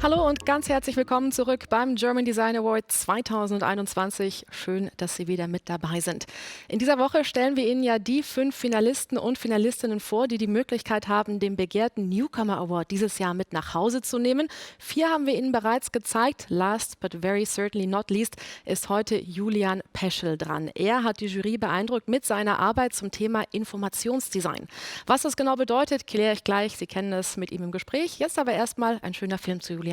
Hallo und ganz herzlich willkommen zurück beim German Design Award 2021. Schön, dass Sie wieder mit dabei sind. In dieser Woche stellen wir Ihnen ja die 5 Finalisten und Finalistinnen vor, die die Möglichkeit haben, den begehrten Newcomer Award dieses Jahr mit nach Hause zu nehmen. 4 haben wir Ihnen bereits gezeigt. Last but very certainly not least ist heute Julian Peschel dran. Er hat die Jury beeindruckt mit seiner Arbeit zum Thema Informationsdesign. Was das genau bedeutet, kläre ich gleich. Sie kennen es mit ihm im Gespräch. Jetzt aber erstmal ein schöner Film zu Julian.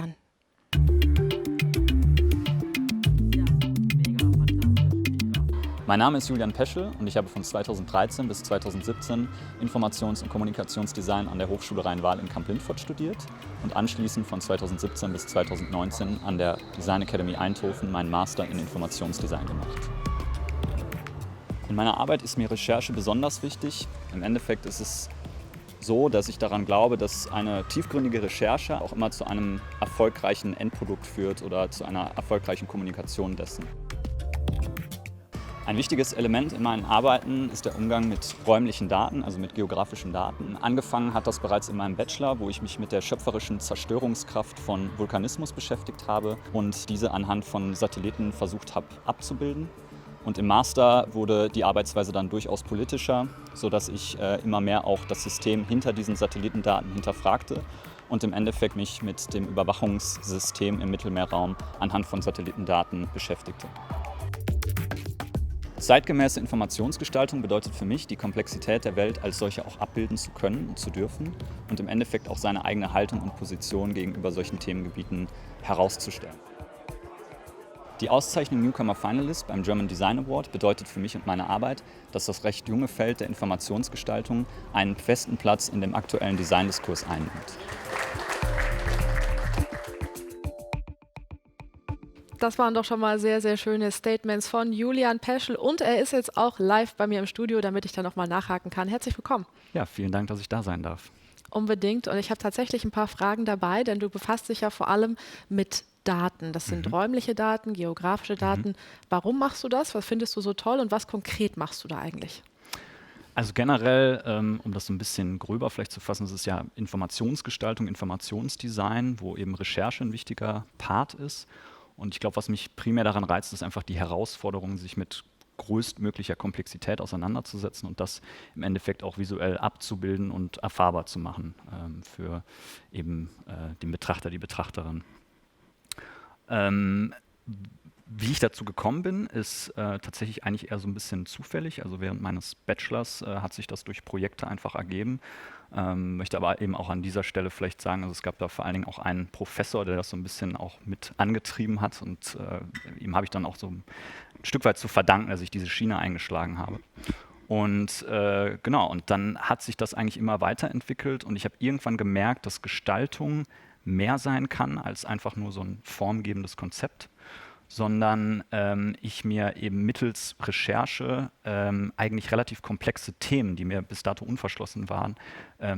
Mein Name ist Julian Peschel und ich habe von 2013 bis 2017 Informations- und Kommunikationsdesign an der Hochschule Rhein-Waal in Kamp-Lintfort studiert und anschließend von 2017 bis 2019 an der Design Academy Eindhoven meinen Master in Informationsdesign gemacht. In meiner Arbeit ist mir Recherche besonders wichtig. Im Endeffekt ist es so, dass ich daran glaube, dass eine tiefgründige Recherche auch immer zu einem erfolgreichen Endprodukt führt oder zu einer erfolgreichen Kommunikation dessen. Ein wichtiges Element in meinen Arbeiten ist der Umgang mit räumlichen Daten, also mit geografischen Daten. Angefangen hat das bereits in meinem Bachelor, wo ich mich mit der schöpferischen Zerstörungskraft von Vulkanismus beschäftigt habe und diese anhand von Satelliten versucht habe abzubilden. Und im Master wurde die Arbeitsweise dann durchaus politischer, sodass ich immer mehr auch das System hinter diesen Satellitendaten hinterfragte und im Endeffekt mich mit dem Überwachungssystem im Mittelmeerraum anhand von Satellitendaten beschäftigte. Zeitgemäße Informationsgestaltung bedeutet für mich, die Komplexität der Welt als solche auch abbilden zu können und zu dürfen und im Endeffekt auch seine eigene Haltung und Position gegenüber solchen Themengebieten herauszustellen. Die Auszeichnung Newcomer Finalist beim German Design Award bedeutet für mich und meine Arbeit, dass das recht junge Feld der Informationsgestaltung einen festen Platz in dem aktuellen Designdiskurs einnimmt. Das waren doch schon mal sehr, sehr schöne Statements von Julian Peschel und er ist jetzt auch live bei mir im Studio, damit ich da nochmal nachhaken kann. Herzlich willkommen. Ja, vielen Dank, dass ich da sein darf. Unbedingt. Und ich habe tatsächlich ein paar Fragen dabei, denn du befasst dich ja vor allem mit Daten. Das sind räumliche Daten, geografische Daten. Warum machst du das? Was findest du so toll und was konkret machst du da eigentlich? Also generell, um das so ein bisschen gröber vielleicht zu fassen, ist es ja Informationsgestaltung, Informationsdesign, wo eben Recherche ein wichtiger Part ist. Und ich glaube, was mich primär daran reizt, ist einfach die Herausforderung, sich mit größtmöglicher Komplexität auseinanderzusetzen und das im Endeffekt auch visuell abzubilden und erfahrbar zu machen für eben den Betrachter, die Betrachterin. Wie ich dazu gekommen bin, ist tatsächlich eigentlich eher so ein bisschen zufällig. Also während meines Bachelors hat sich das durch Projekte einfach ergeben. Möchte aber eben auch an dieser Stelle vielleicht sagen, also es gab da vor allen Dingen auch einen Professor, der das so ein bisschen auch mit angetrieben hat und ihm habe ich dann auch so ein Stück weit zu verdanken, dass ich diese Schiene eingeschlagen habe. Und genau, und dann hat sich das eigentlich immer weiterentwickelt und ich habe irgendwann gemerkt, dass Gestaltung mehr sein kann als einfach nur so ein formgebendes Konzept, sondern ich mir eben mittels Recherche eigentlich relativ komplexe Themen, die mir bis dato unverschlossen waren,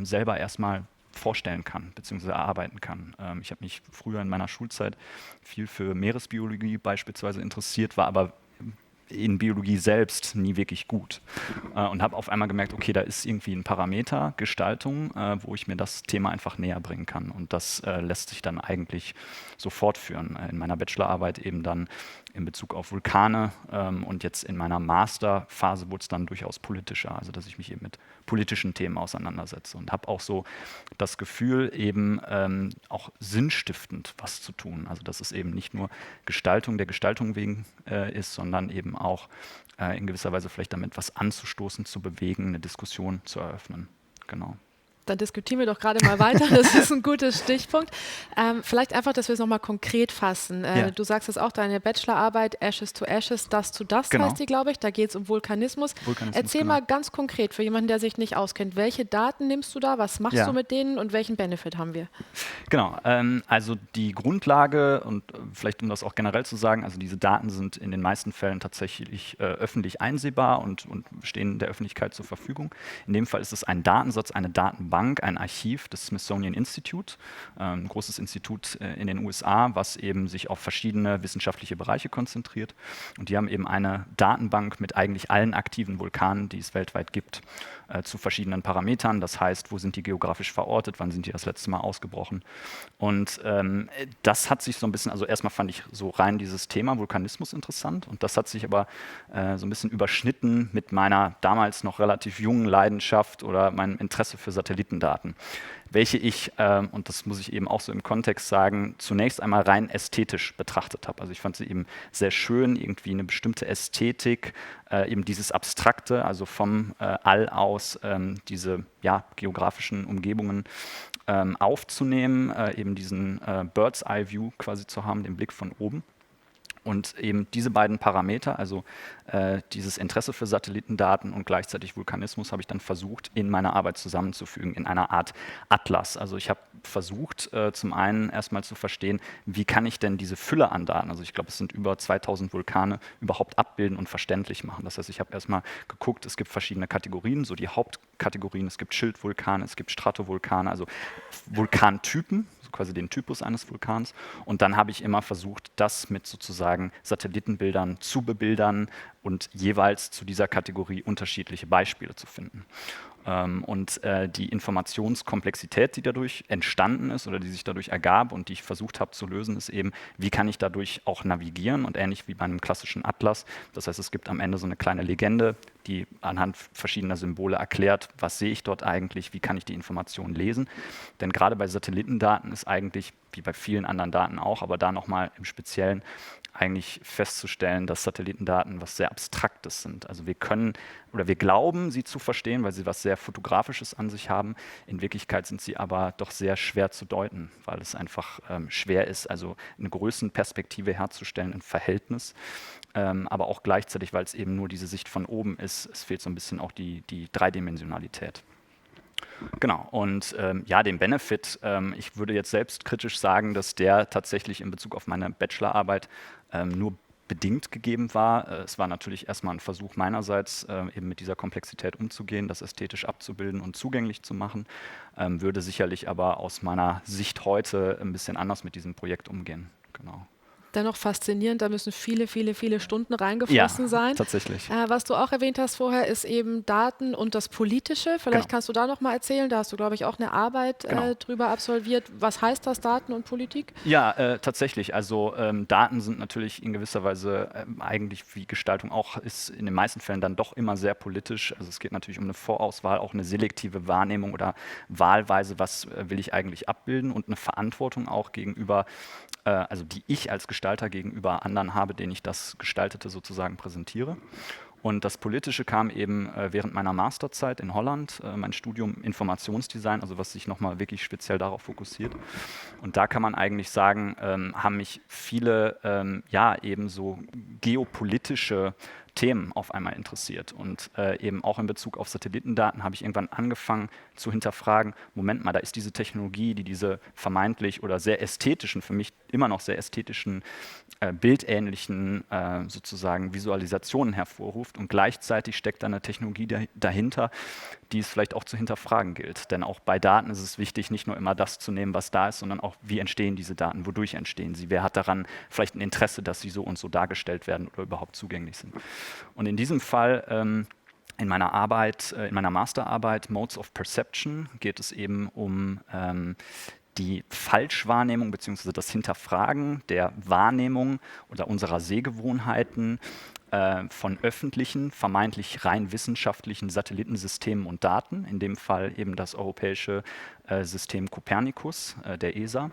selber erstmal vorstellen kann bzw. erarbeiten kann. Ich habe mich früher in meiner Schulzeit viel für Meeresbiologie beispielsweise interessiert, war aber in Biologie selbst nie wirklich gut und habe auf einmal gemerkt, okay, da ist irgendwie ein Parameter, Gestaltung, wo ich mir das Thema einfach näher bringen kann und das lässt sich dann eigentlich so fortführen. In meiner Bachelorarbeit eben dann in Bezug auf Vulkane und jetzt in meiner Masterphase wurde es dann durchaus politischer, also dass ich mich eben mit politischen Themen auseinandersetze und habe auch so das Gefühl, eben auch sinnstiftend was zu tun. Also dass es eben nicht nur Gestaltung der Gestaltung wegen ist, sondern eben auch in gewisser Weise vielleicht damit was anzustoßen, zu bewegen, eine Diskussion zu eröffnen. Genau. Dann diskutieren wir doch gerade mal weiter. Das ist ein guter Stichpunkt. Vielleicht einfach, dass wir es nochmal konkret fassen. Ja. Du sagst es auch, deine Bachelorarbeit Ashes to Ashes, Dust to Dust Genau. heißt die, glaube ich. Da geht es um Vulkanismus. Erzähl Genau. mal ganz konkret für jemanden, der sich nicht auskennt. Welche Daten nimmst du da? Was machst du mit denen und welchen Benefit haben wir? Genau, also die Grundlage und vielleicht um das auch generell zu sagen, also diese Daten sind in den meisten Fällen tatsächlich öffentlich einsehbar und stehen der Öffentlichkeit zur Verfügung. In dem Fall ist es ein Datensatz, eine Datenbank, Bank ein Archiv des Smithsonian Institute, ein großes Institut in den USA, was eben sich auf verschiedene wissenschaftliche Bereiche konzentriert. Und die haben eben eine Datenbank mit eigentlich allen aktiven Vulkanen, die es weltweit gibt, zu verschiedenen Parametern. Das heißt, wo sind die geografisch verortet, wann sind die das letzte Mal ausgebrochen. Und das hat sich so ein bisschen, also erstmal fand ich so rein dieses Thema Vulkanismus interessant, und das hat sich aber so ein bisschen überschnitten mit meiner damals noch relativ jungen Leidenschaft oder meinem Interesse für Satellitendaten, welche ich, und das muss ich eben auch so im Kontext sagen, zunächst einmal rein ästhetisch betrachtet habe. Also ich fand sie eben sehr schön, irgendwie eine bestimmte Ästhetik, eben dieses Abstrakte, also vom All aus diese geografischen Umgebungen aufzunehmen, eben diesen Bird's Eye View quasi zu haben, den Blick von oben. Und eben diese beiden Parameter, also dieses Interesse für Satellitendaten und gleichzeitig Vulkanismus, habe ich dann versucht, in meiner Arbeit zusammenzufügen, in einer Art Atlas. Also ich habe versucht, zum einen erstmal zu verstehen, wie kann ich denn diese Fülle an Daten, also ich glaube, es sind über 2000 Vulkane, überhaupt abbilden und verständlich machen. Das heißt, ich habe erstmal geguckt, es gibt verschiedene Kategorien, so die Hauptkategorien, es gibt Schildvulkane, es gibt Stratovulkane, also Vulkantypen, so quasi den Typus eines Vulkans. Und dann habe ich immer versucht, das mit sozusagen Satellitenbildern zu bebildern und jeweils zu dieser Kategorie unterschiedliche Beispiele zu finden. Und die Informationskomplexität, die dadurch entstanden ist oder die sich dadurch ergab und die ich versucht habe zu lösen, ist eben, wie kann ich dadurch auch navigieren, und ähnlich wie bei einem klassischen Atlas. Das heißt, es gibt am Ende so eine kleine Legende, die anhand verschiedener Symbole erklärt, was sehe ich dort eigentlich, wie kann ich die Informationen lesen. Denn gerade bei Satellitendaten ist eigentlich, wie bei vielen anderen Daten auch, aber da nochmal im Speziellen, eigentlich festzustellen, dass Satellitendaten was sehr Abstraktes sind. Also wir können oder wir glauben, sie zu verstehen, weil sie was sehr Fotografisches an sich haben. In Wirklichkeit sind sie aber doch sehr schwer zu deuten, weil es einfach schwer ist, also eine Größenperspektive herzustellen, ein Verhältnis. Aber auch gleichzeitig, weil es eben nur diese Sicht von oben ist, es fehlt so ein bisschen auch die Dreidimensionalität. Genau, und den Benefit, ich würde jetzt selbst kritisch sagen, dass der tatsächlich in Bezug auf meine Bachelorarbeit nur bedingt gegeben war. Es war natürlich erstmal ein Versuch meinerseits, eben mit dieser Komplexität umzugehen, das ästhetisch abzubilden und zugänglich zu machen, würde sicherlich aber aus meiner Sicht heute ein bisschen anders mit diesem Projekt umgehen. Genau. Dennoch faszinierend, da müssen viele, viele, viele Stunden Ja, reingeflossen sein. tatsächlich. Was du auch erwähnt hast vorher, ist eben Daten und das Politische. Vielleicht Genau. kannst du da noch mal erzählen, da hast du, glaube ich, auch eine Arbeit Genau. drüber absolviert. Was heißt das, Daten und Politik? Ja, tatsächlich. Also Daten sind natürlich in gewisser Weise eigentlich, wie Gestaltung auch ist, in den meisten Fällen dann doch immer sehr politisch. Also es geht natürlich um eine Vorauswahl, auch eine selektive Wahrnehmung oder Wahlweise, was will ich eigentlich abbilden, und eine Verantwortung auch gegenüber, also die ich als Gestalter gegenüber anderen habe, denen ich das Gestaltete sozusagen präsentiere. Und das Politische kam eben während meiner Masterzeit in Holland, mein Studium Informationsdesign, also was sich nochmal wirklich speziell darauf fokussiert. Und da kann man eigentlich sagen, haben mich viele, eben so geopolitische Themen auf einmal interessiert. Und eben auch in Bezug auf Satellitendaten habe ich irgendwann angefangen zu hinterfragen, Moment mal, da ist diese Technologie, die diese vermeintlich oder sehr ästhetischen, für mich immer noch sehr ästhetischen, bildähnlichen sozusagen Visualisationen hervorruft, und gleichzeitig steckt da eine Technologie dahinter, die es vielleicht auch zu hinterfragen gilt. Denn auch bei Daten ist es wichtig, nicht nur immer das zu nehmen, was da ist, sondern auch, wie entstehen diese Daten, wodurch entstehen sie, wer hat daran vielleicht ein Interesse, dass sie so und so dargestellt werden oder überhaupt zugänglich sind. Und in diesem Fall in meiner Arbeit, in meiner Masterarbeit Modes of Perception, geht es eben um die Falschwahrnehmung bzw. das Hinterfragen der Wahrnehmung oder unserer Sehgewohnheiten von öffentlichen, vermeintlich rein wissenschaftlichen Satellitensystemen und Daten, in dem Fall eben das europäische System Copernicus der ESA.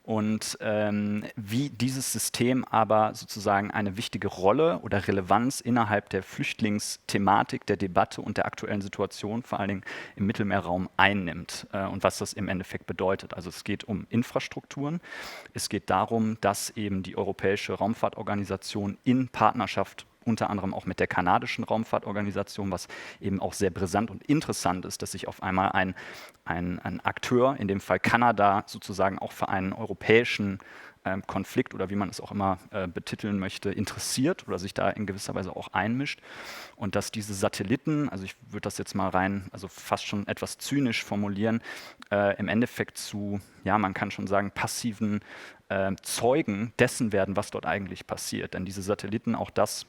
Und wie dieses System aber sozusagen eine wichtige Rolle oder Relevanz innerhalb der Flüchtlingsthematik, der Debatte und der aktuellen Situation, vor allen Dingen im Mittelmeerraum, einnimmt und was das im Endeffekt bedeutet. Also es geht um Infrastrukturen, es geht darum, dass eben die Europäische Raumfahrtorganisation in Partnerschaft unter anderem auch mit der kanadischen Raumfahrtorganisation, was eben auch sehr brisant und interessant ist, dass sich auf einmal ein Akteur, in dem Fall Kanada, sozusagen auch für einen europäischen Konflikt oder wie man es auch immer betiteln möchte, interessiert oder sich da in gewisser Weise auch einmischt. Und dass diese Satelliten, also ich würde das jetzt mal rein, also fast schon etwas zynisch formulieren, im Endeffekt zu, ja, man kann schon sagen, passiven Zeugen dessen werden, was dort eigentlich passiert. Denn diese Satelliten, auch das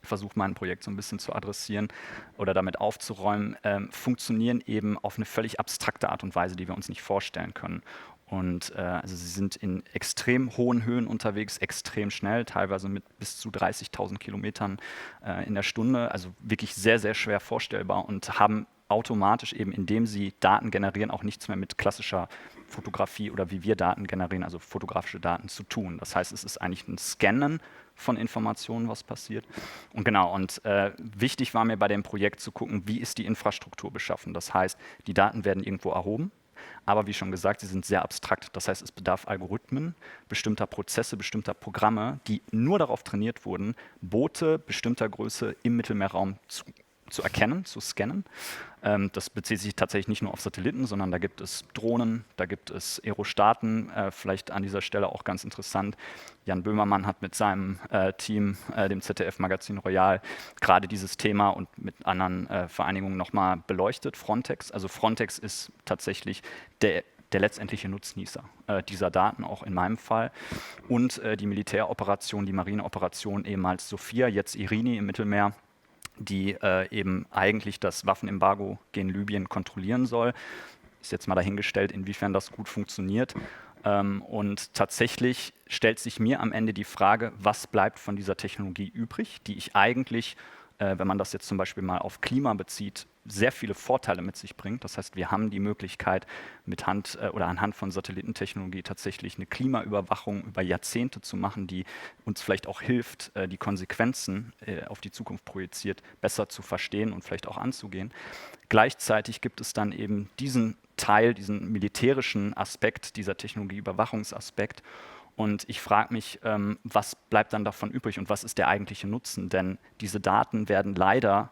versuche mein Projekt so ein bisschen zu adressieren oder damit aufzuräumen, funktionieren eben auf eine völlig abstrakte Art und Weise, die wir uns nicht vorstellen können. Und also sie sind in extrem hohen Höhen unterwegs, extrem schnell, teilweise mit bis zu 30.000 Kilometern in der Stunde, also wirklich sehr, sehr schwer vorstellbar und haben automatisch eben, indem sie Daten generieren, auch nichts mehr mit klassischer Fotografie oder wie wir Daten generieren, also fotografische Daten zu tun. Das heißt, es ist eigentlich ein Scannen von Informationen, was passiert. Und genau, und wichtig war mir bei dem Projekt zu gucken, wie ist die Infrastruktur beschaffen. Das heißt, die Daten werden irgendwo erhoben, aber wie schon gesagt, sie sind sehr abstrakt. Das heißt, es bedarf Algorithmen, bestimmter Prozesse, bestimmter Programme, die nur darauf trainiert wurden, Boote bestimmter Größe im Mittelmeerraum zu erkennen, zu scannen. Das bezieht sich tatsächlich nicht nur auf Satelliten, sondern da gibt es Drohnen, da gibt es Aerostaten. Vielleicht an dieser Stelle auch ganz interessant. Jan Böhmermann hat mit seinem Team, dem ZDF-Magazin Royal, gerade dieses Thema und mit anderen Vereinigungen nochmal beleuchtet. Frontex. Also Frontex ist tatsächlich der letztendliche Nutznießer dieser Daten, auch in meinem Fall. Und die Militäroperation, die Marineoperation, ehemals Sophia, jetzt Irini im Mittelmeer, die eben eigentlich das Waffenembargo gegen Libyen kontrollieren soll. Ist jetzt mal dahingestellt, inwiefern das gut funktioniert. Und tatsächlich stellt sich mir am Ende die Frage, was bleibt von dieser Technologie übrig, die ich eigentlich, wenn man das jetzt zum Beispiel mal auf Klima bezieht, sehr viele Vorteile mit sich bringt. Das heißt, wir haben die Möglichkeit, mit Hand oder anhand von Satellitentechnologie tatsächlich eine Klimaüberwachung über Jahrzehnte zu machen, die uns vielleicht auch hilft, die Konsequenzen auf die Zukunft projiziert, besser zu verstehen und vielleicht auch anzugehen. Gleichzeitig gibt es dann eben diesen Teil, diesen militärischen Aspekt, dieser Technologieüberwachungsaspekt. Und ich frage mich, was bleibt dann davon übrig und was ist der eigentliche Nutzen? Denn diese Daten werden leider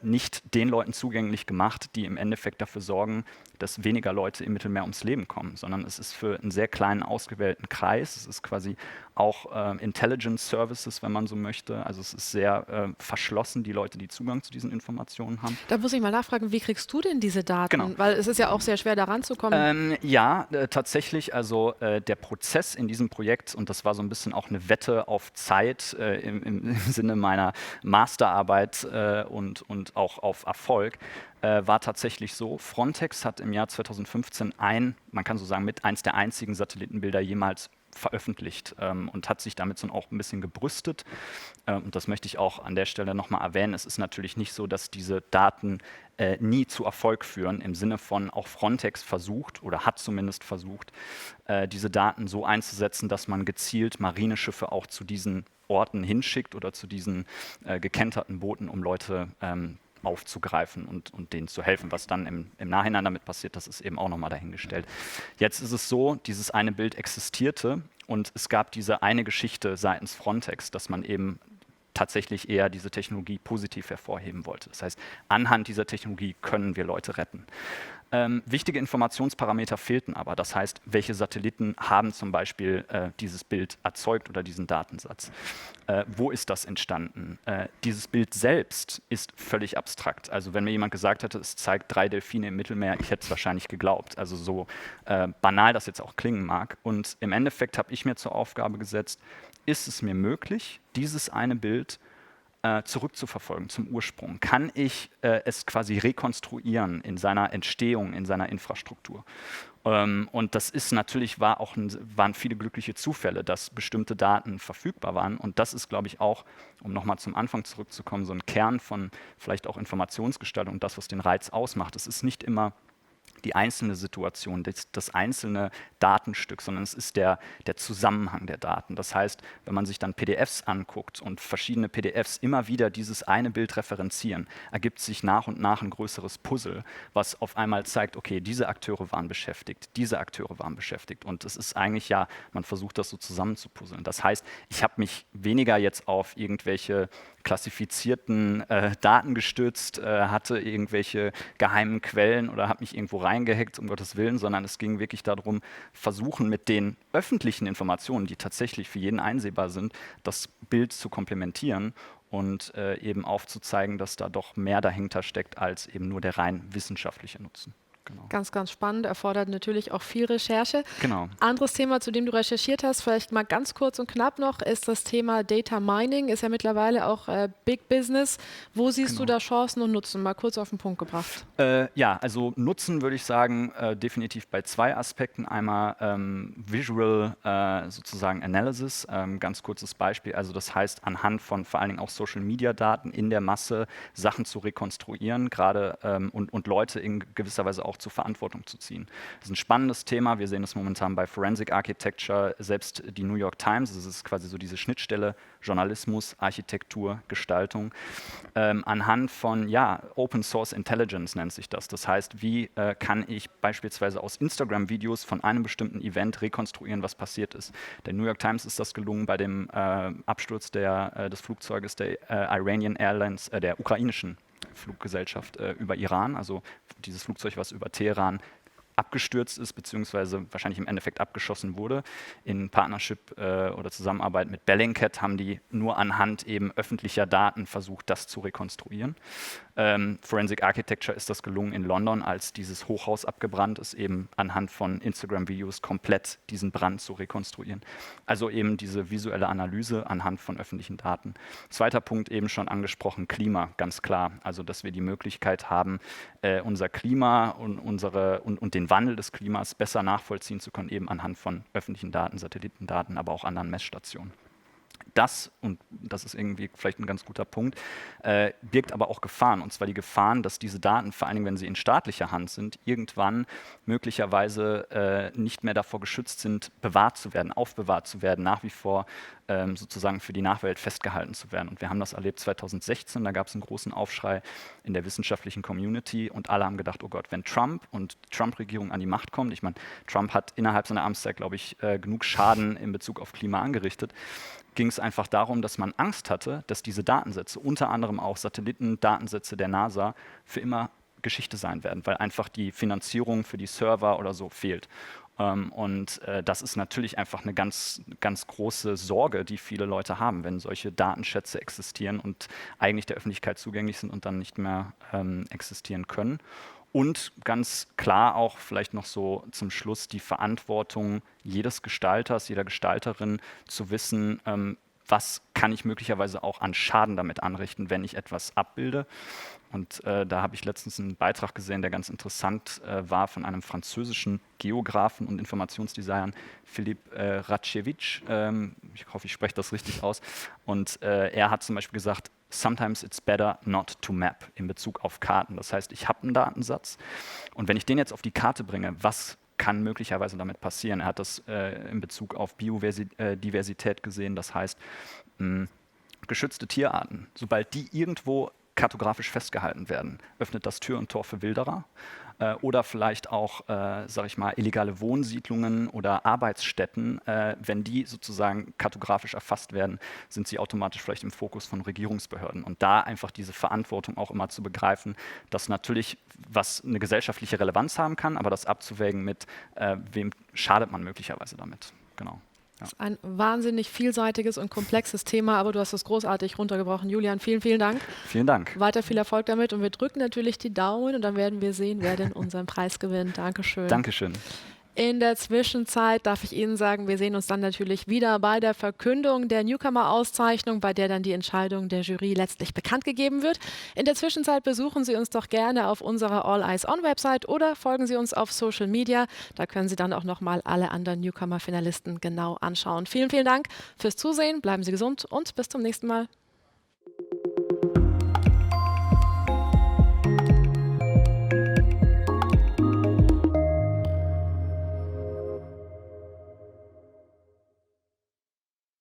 nicht den Leuten zugänglich gemacht, die im Endeffekt dafür sorgen, dass weniger Leute im Mittelmeer ums Leben kommen, sondern es ist für einen sehr kleinen, ausgewählten Kreis. Es ist quasi auch Intelligence Services, wenn man so möchte. Also es ist sehr verschlossen, die Leute, die Zugang zu diesen Informationen haben. Da muss ich mal nachfragen, wie kriegst du denn diese Daten? Genau. Weil es ist ja auch sehr schwer, da ranzukommen. Ja, tatsächlich. Also der Prozess in diesem Projekt, und das war so ein bisschen auch eine Wette auf Zeit im Sinne meiner Masterarbeit und auch auf Erfolg, war tatsächlich so. Frontex hat im Jahr 2015 man kann so sagen, mit eins der einzigen Satellitenbilder jemals veröffentlicht und hat sich damit so auch ein bisschen gebrüstet. Und das möchte ich auch an der Stelle nochmal erwähnen. Es ist natürlich nicht so, dass diese Daten nie zu Erfolg führen, im Sinne von auch Frontex versucht oder hat zumindest versucht, diese Daten so einzusetzen, dass man gezielt Marineschiffe auch zu diesen Orten hinschickt oder zu diesen gekenterten Booten, um Leute aufzugreifen und denen zu helfen. Was dann im Nachhinein damit passiert, das ist eben auch nochmal dahingestellt. Jetzt ist es so, dieses eine Bild existierte und es gab diese eine Geschichte seitens Frontex, dass man eben tatsächlich eher diese Technologie positiv hervorheben wollte. Das heißt, anhand dieser Technologie können wir Leute retten. Wichtige Informationsparameter fehlten aber. Das heißt, welche Satelliten haben zum Beispiel dieses Bild erzeugt oder diesen Datensatz? Wo ist das entstanden? Dieses Bild selbst ist völlig abstrakt. Also wenn mir jemand gesagt hätte, es zeigt 3 Delfine im Mittelmeer, ich hätte es wahrscheinlich geglaubt. Also so banal das jetzt auch klingen mag. Und im Endeffekt habe ich mir zur Aufgabe gesetzt, ist es mir möglich, dieses eine Bild zurückzuverfolgen zum Ursprung? Kann ich es quasi rekonstruieren in seiner Entstehung, in seiner Infrastruktur? Und das ist natürlich, waren viele glückliche Zufälle, dass bestimmte Daten verfügbar waren. Und das ist, glaube ich, auch, um nochmal zum Anfang zurückzukommen, so ein Kern von vielleicht auch Informationsgestaltung und das, was den Reiz ausmacht. Es ist nicht immer die einzelne Situation, das einzelne Datenstück, sondern es ist der Zusammenhang der Daten. Das heißt, wenn man sich dann PDFs anguckt und verschiedene PDFs immer wieder dieses eine Bild referenzieren, ergibt sich nach und nach ein größeres Puzzle, was auf einmal zeigt, okay, diese Akteure waren beschäftigt, diese Akteure waren beschäftigt. Und es ist eigentlich ja, man versucht das so zusammenzupuzzeln. Das heißt, ich habe mich weniger jetzt auf irgendwelche klassifizierten Daten gestützt, hatte irgendwelche geheimen Quellen oder habe mich irgendwo eingehackt, um Gottes Willen, sondern es ging wirklich darum, versuchen mit den öffentlichen Informationen, die tatsächlich für jeden einsehbar sind, das Bild zu komplementieren und eben aufzuzeigen, dass da doch mehr dahinter steckt als eben nur der rein wissenschaftliche Nutzen. Genau. Ganz, ganz spannend, erfordert natürlich auch viel Recherche. Genau. Anderes Thema, zu dem du recherchiert hast, vielleicht mal ganz kurz und knapp noch, ist das Thema Data Mining. Ist ja mittlerweile auch Big Business. Wo siehst du da Chancen und Nutzen? Mal kurz auf den Punkt gebracht. Ja, also Nutzen würde ich sagen, definitiv bei zwei Aspekten. Einmal Visual sozusagen Analysis, ganz kurzes Beispiel. Also das heißt, anhand von vor allen Dingen auch Social-Media-Daten in der Masse Sachen zu rekonstruieren, gerade und Leute in gewisser Weise auch zur Verantwortung zu ziehen. Das ist ein spannendes Thema. Wir sehen es momentan bei Forensic Architecture, selbst die New York Times. Das ist quasi so diese Schnittstelle Journalismus, Architektur, Gestaltung. Anhand von Open Source Intelligence nennt sich das. Das heißt, wie kann ich beispielsweise aus Instagram-Videos von einem bestimmten Event rekonstruieren, was passiert ist. Der New York Times ist das gelungen bei dem Absturz des Flugzeuges der Iranian Airlines, der ukrainischen Fluggesellschaft über Iran, also dieses Flugzeug, was über Teheran abgestürzt ist, beziehungsweise wahrscheinlich im Endeffekt abgeschossen wurde. In Partnership oder Zusammenarbeit mit Bellingcat haben die nur anhand eben öffentlicher Daten versucht, das zu rekonstruieren. Forensic Architecture ist das gelungen in London, als dieses Hochhaus abgebrannt ist, eben anhand von Instagram-Videos komplett diesen Brand zu rekonstruieren. Also eben diese visuelle Analyse anhand von öffentlichen Daten. Zweiter Punkt eben schon angesprochen, Klima, ganz klar. Also dass wir die Möglichkeit haben, unser Klima und den Wandel des Klimas besser nachvollziehen zu können, eben anhand von öffentlichen Daten, Satellitendaten, aber auch anderen Messstationen. Das, und das ist irgendwie vielleicht ein ganz guter Punkt, birgt aber auch Gefahren. Und zwar die Gefahren, dass diese Daten, vor allem wenn sie in staatlicher Hand sind, irgendwann möglicherweise nicht mehr davor geschützt sind, bewahrt zu werden, aufbewahrt zu werden, nach wie vor sozusagen für die Nachwelt festgehalten zu werden. Und wir haben das erlebt 2016, da gab es einen großen Aufschrei in der wissenschaftlichen Community und alle haben gedacht, oh Gott, wenn Trump und die Trump-Regierung an die Macht kommt, ich meine, Trump hat innerhalb seiner Amtszeit, glaube ich, genug Schaden in Bezug auf Klima angerichtet, ging es einfach darum, dass man Angst hatte, dass diese Datensätze, unter anderem auch Satellitendatensätze der NASA, für immer Geschichte sein werden, weil einfach die Finanzierung für die Server oder so fehlt. Das ist natürlich einfach eine ganz, ganz große Sorge, die viele Leute haben, wenn solche Datenschätze existieren und eigentlich der Öffentlichkeit zugänglich sind und dann nicht mehr existieren können. Und ganz klar auch vielleicht noch so zum Schluss die Verantwortung jedes Gestalters, jeder Gestalterin zu wissen, was kann ich möglicherweise auch an Schaden damit anrichten, wenn ich etwas abbilde. Und da habe ich letztens einen Beitrag gesehen, der ganz interessant war von einem französischen Geografen und Informationsdesigner, Philippe Ratchevitch. Ich hoffe, ich spreche das richtig aus. Und er hat zum Beispiel gesagt, sometimes it's better not to map in Bezug auf Karten. Das heißt, ich habe einen Datensatz und wenn ich den jetzt auf die Karte bringe, was kann möglicherweise damit passieren? Er hat das in Bezug auf Biodiversität gesehen, das heißt geschützte Tierarten. Sobald die irgendwo kartografisch festgehalten werden, öffnet das Tür und Tor für Wilderer oder vielleicht auch, sage ich mal, illegale Wohnsiedlungen oder Arbeitsstätten. Wenn die sozusagen kartografisch erfasst werden, sind sie automatisch vielleicht im Fokus von Regierungsbehörden. Und da einfach diese Verantwortung auch immer zu begreifen, dass natürlich was eine gesellschaftliche Relevanz haben kann, aber das abzuwägen mit, wem schadet man möglicherweise damit. Genau. Das ist ein wahnsinnig vielseitiges und komplexes Thema, aber du hast es großartig runtergebrochen. Julian, vielen, vielen Dank. Vielen Dank. Weiter viel Erfolg damit und wir drücken natürlich die Daumen und dann werden wir sehen, wer denn unseren Preis gewinnt. Dankeschön. Dankeschön. In der Zwischenzeit darf ich Ihnen sagen, wir sehen uns dann natürlich wieder bei der Verkündung der Newcomer-Auszeichnung, bei der dann die Entscheidung der Jury letztlich bekannt gegeben wird. In der Zwischenzeit besuchen Sie uns doch gerne auf unserer All Eyes On Website oder folgen Sie uns auf Social Media. Da können Sie dann auch nochmal alle anderen Newcomer-Finalisten genau anschauen. Vielen, vielen Dank fürs Zusehen, bleiben Sie gesund und bis zum nächsten Mal.